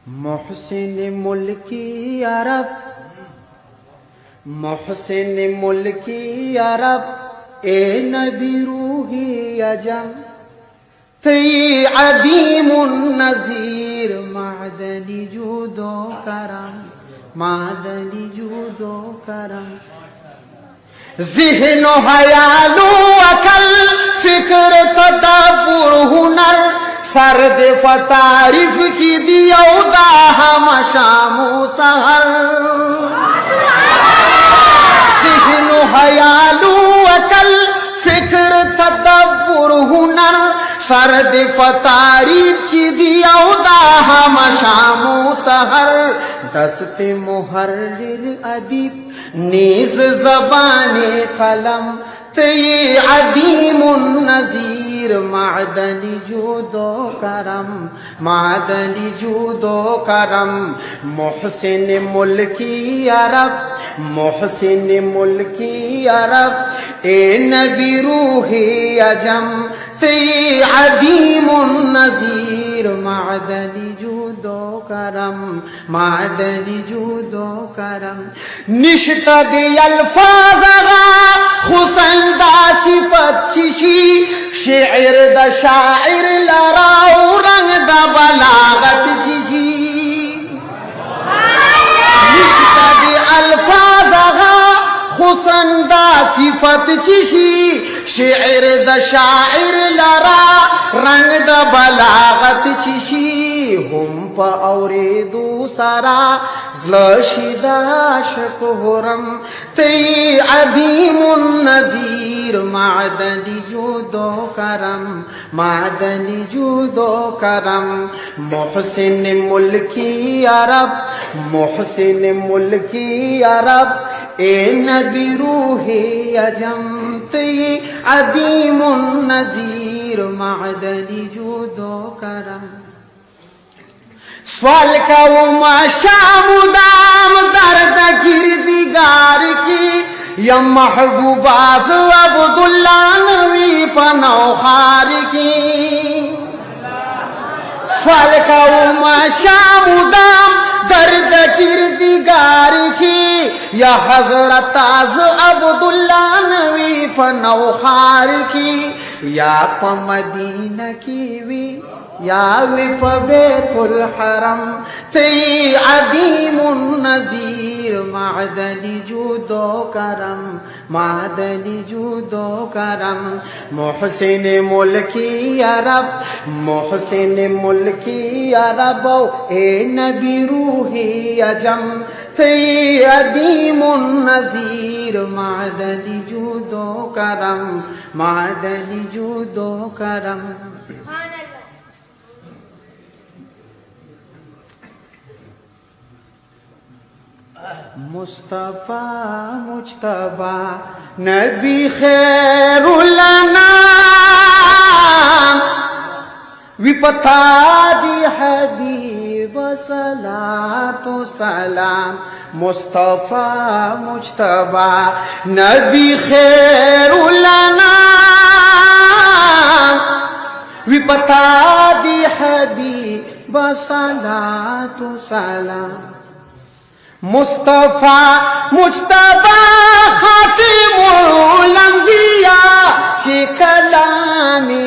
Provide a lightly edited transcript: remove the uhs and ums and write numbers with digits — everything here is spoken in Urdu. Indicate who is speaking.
Speaker 1: محسن ملکی عرب، محسن ملکی عرب، اے نبی روحی عجم، تی عدیم النظیر، معدنی جود و کرم، معدنی جود و کرم، ذہن و خیال و عقل، فکر تدبر ہنر، سرد فتعریف کی دیو دا ہم شام و سحر، ذہن و خیال و عقل، فکر تدبر ہنر، سرد فتعریف کی دیو دا ہم شام و سحر، دست محرر ادیب نیز زبان قلم، تی عدیم النظیر، معدنی جود و کرم، معدنی جود و کرم، محسن ملکی عرب، محسن ملکی عرب، اے نبی روحی عجم، تی عدیم النظیر، معدنی جود و کرم، معدنی جود و کرم، نشت دی الفاظ حسن دا صفت چشی، شعر دا شاعر لراو، رنگ دا بلاغت چشی، نشت دی الفاظ حسن دا صفت چشی، شعر دا شاعر لرا، رنگ دا بلاغت چشی، ہم پا اوریدو سارا زلشی دا عاشق حرم، تی عدیم النظیر، معدنی جود و کرم، معدنی جود و کرم، محسن ملکی عرب، محسن ملکی عرب، اے نبی روحی عجم، تی عدیم النظیر، معدنی جود و کرم، سوال کا ما شام دام درد گردگار کی، یا محبوب آز عبداللہ نوی پنوخار کی، سوال کا ما شام دام درد گردگار کی، یا حضرت آز عبداللہ نوی پنوخار کی، یا پا مدینہ کی وی، یا وی پا بیت الحرم، تی عدیم النظیر، معدنی جود و کرم، معدنی جود و کرم، محسن ملکی عرب، محسن ملکی عرب، اے نبی روحی عجم، تی عدیم النظیر، معدنی جود و کرم، معدنی جود و کرم، مصطفیٰ مجتبی نبی خیر الانام، وی پتا دی حبیب صلاۃ و سلام، مصطفیٰ مجتبی نبی خیر الانام، وی پتا دی حبیب صلاۃ و سلام، مصطفیٰ مجتبی خاتم الانبیاء، چی کلامی